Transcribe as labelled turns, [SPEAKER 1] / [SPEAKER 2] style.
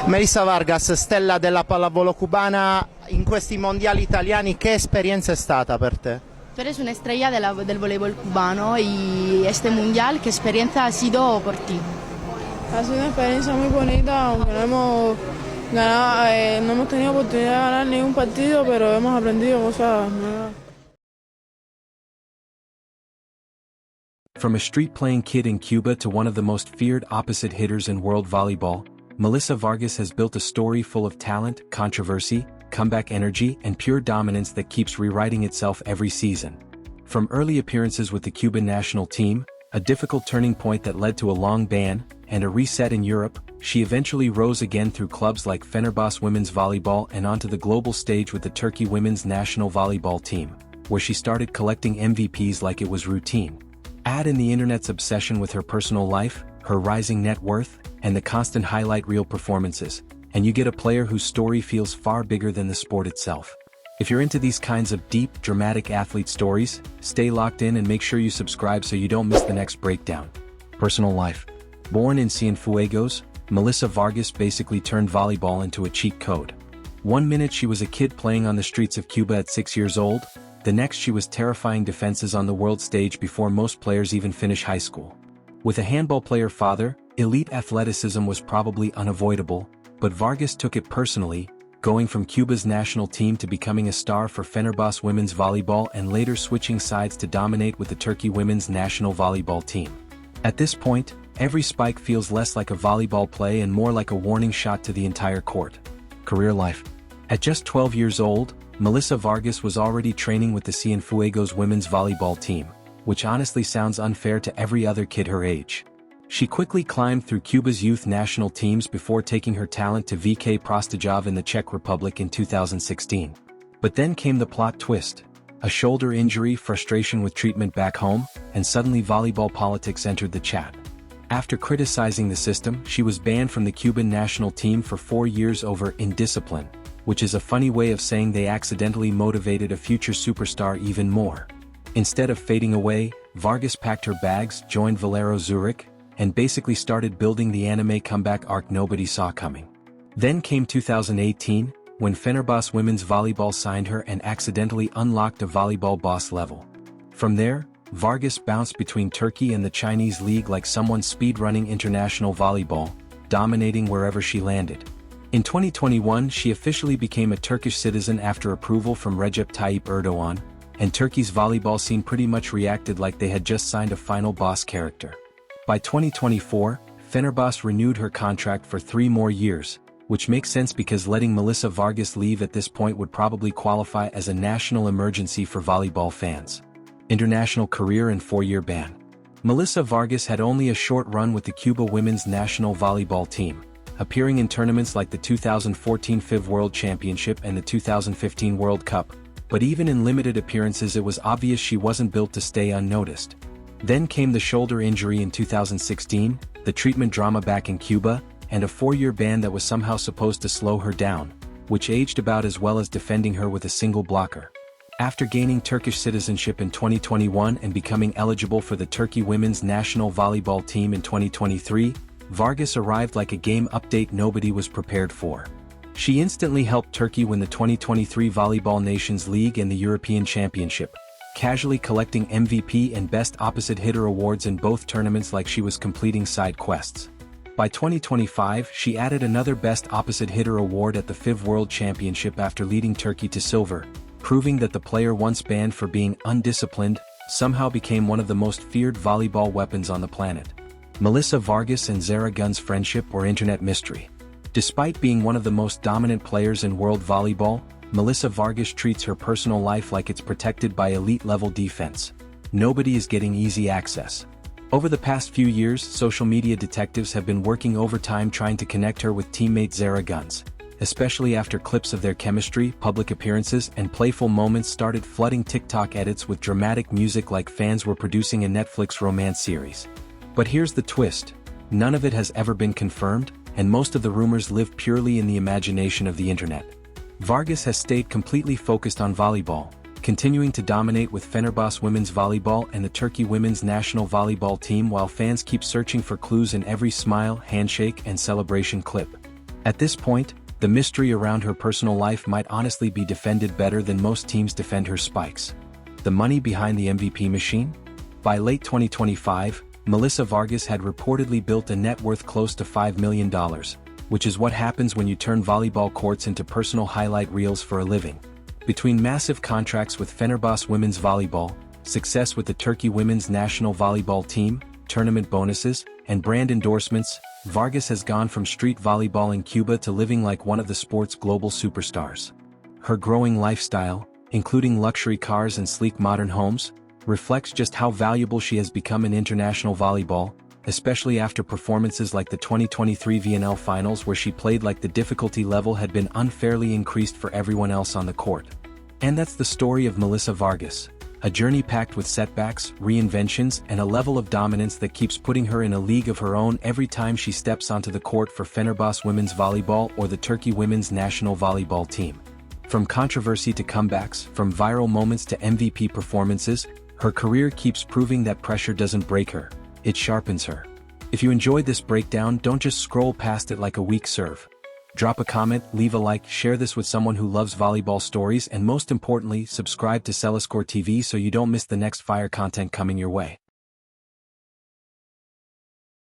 [SPEAKER 1] Melissa Vargas, stella della pallavolo cubana, in questi mondiali italiani, ¿qué experiencia è stata per te?
[SPEAKER 2] Tú eres una estrella del voleibol cubano y este mundial, ¿qué experiencia ha sido por ti?
[SPEAKER 3] Ha sido una experiencia muy bonita, aunque no hemos ganado, no hemos tenido oportunidad de ganar ningún partido, pero hemos aprendido cosas nuevas.
[SPEAKER 4] From a street-playing kid in Cuba to one of the most feared opposite hitters in world volleyball, Melissa Vargas has built a story full of talent, controversy, comeback energy, and pure dominance that keeps rewriting itself every season. From early appearances with the Cuban national team, a difficult turning point that led to a long ban, and a reset in Europe, she eventually rose again through clubs like Fenerbahçe women's volleyball and onto the global stage with the Turkey women's national volleyball team, where she started collecting MVPs like it was routine. Add in the internet's obsession with her personal life, her rising net worth, and the constant highlight reel performances, and you get a player whose story feels far bigger than the sport itself. If you're into these kinds of deep, dramatic athlete stories, stay locked in and make sure you subscribe so you don't miss the next breakdown. Personal life. Born in Cienfuegos, Melissa Vargas basically turned volleyball into a cheat code. One minute she was a kid playing on the streets of Cuba at 6 years old, the next she was terrifying defenses on the world stage before most players even finish high school. With a handball player father, elite athleticism was probably unavoidable, but Vargas took it personally, going from Cuba's national team to becoming a star for Fenerbahçe women's volleyball and later switching sides to dominate with the Turkey women's national volleyball team. At this point, every spike feels less like a volleyball play and more like a warning shot to the entire court. Career life. At just 12 years old, Melissa Vargas was already training with the Cienfuegos women's volleyball team, which honestly sounds unfair to every other kid her age. She quickly climbed through Cuba's youth national teams before taking her talent to VK Prostojov in the Czech Republic in 2016. But then came the plot twist. A shoulder injury, frustration with treatment back home, and suddenly volleyball politics entered the chat. After criticizing the system, she was banned from the Cuban national team for 4 years over indiscipline, which is a funny way of saying they accidentally motivated a future superstar even more. Instead of fading away, Vargas packed her bags, joined Valero Zurich, and basically started building the anime comeback arc nobody saw coming. Then came 2018, when Fenerbahçe women's volleyball signed her and accidentally unlocked a volleyball boss level. From there, Vargas bounced between Turkey and the Chinese league like someone speedrunning international volleyball, dominating wherever she landed. In 2021 she officially became a Turkish citizen after approval from Recep Tayyip Erdogan, and Turkey's volleyball scene pretty much reacted like they had just signed a final boss character. By 2024, Fenerbahçe renewed her contract for 3 more years, which makes sense because letting Melissa Vargas leave at this point would probably qualify as a national emergency for volleyball fans. International career and 4-year ban. Melissa Vargas had only a short run with the Cuba women's national volleyball team, appearing in tournaments like the 2014 FIV World Championship and the 2015 World Cup, but even in limited appearances it was obvious she wasn't built to stay unnoticed. Then came the shoulder injury in 2016, the treatment drama back in Cuba, and a 4-year ban that was somehow supposed to slow her down, which aged about as well as defending her with a single blocker. After gaining Turkish citizenship in 2021 and becoming eligible for the Turkey women's national volleyball team in 2023, Vargas arrived like a game update nobody was prepared for. She instantly helped Turkey win the 2023 Volleyball Nations League and the European Championship, casually collecting MVP and Best Opposite Hitter awards in both tournaments like she was completing side quests. By 2025 she added another Best Opposite Hitter award at the FIV World Championship after leading Turkey to silver, proving that the player once banned for being undisciplined somehow became one of the most feared volleyball weapons on the planet. Melissa Vargas and Zara Gun's friendship or internet mystery. Despite being one of the most dominant players in world volleyball, Melissa Vargas treats her personal life like it's protected by elite-level defense. Nobody is getting easy access. Over the past few years, social media detectives have been working overtime trying to connect her with teammate Zara Guns, especially after clips of their chemistry, public appearances, and playful moments started flooding TikTok edits with dramatic music like fans were producing a Netflix romance series. But here's the twist. None of it has ever been confirmed, and most of the rumors live purely in the imagination of the internet. Vargas has stayed completely focused on volleyball, continuing to dominate with Fenerbahçe women's volleyball and the Turkey women's national volleyball team while fans keep searching for clues in every smile, handshake, and celebration clip. At this point, the mystery around her personal life might honestly be defended better than most teams defend her spikes. The money behind the MVP machine? By late 2025, Melissa Vargas had reportedly built a net worth close to $5 million, which is what happens when you turn volleyball courts into personal highlight reels for a living. Between massive contracts with Fenerbahçe women's volleyball, success with the Turkey women's national volleyball team, tournament bonuses, and brand endorsements, Vargas has gone from street volleyball in Cuba to living like one of the sport's global superstars. Her growing lifestyle, including luxury cars and sleek modern homes, reflects just how valuable she has become in international volleyball, especially after performances like the 2023 VNL finals where she played like the difficulty level had been unfairly increased for everyone else on the court. And that's the story of Melissa Vargas, a journey packed with setbacks, reinventions, and a level of dominance that keeps putting her in a league of her own every time she steps onto the court for Fenerbahçe women's volleyball or the Turkey women's national volleyball team. From controversy to comebacks, from viral moments to MVP performances, her career keeps proving that pressure doesn't break her, it sharpens her. If you enjoyed this breakdown, don't just scroll past it like a weak serve. Drop a comment, leave a like, share this with someone who loves volleyball stories, and most importantly, subscribe to Celiscore TV so you don't miss the next fire content coming your way.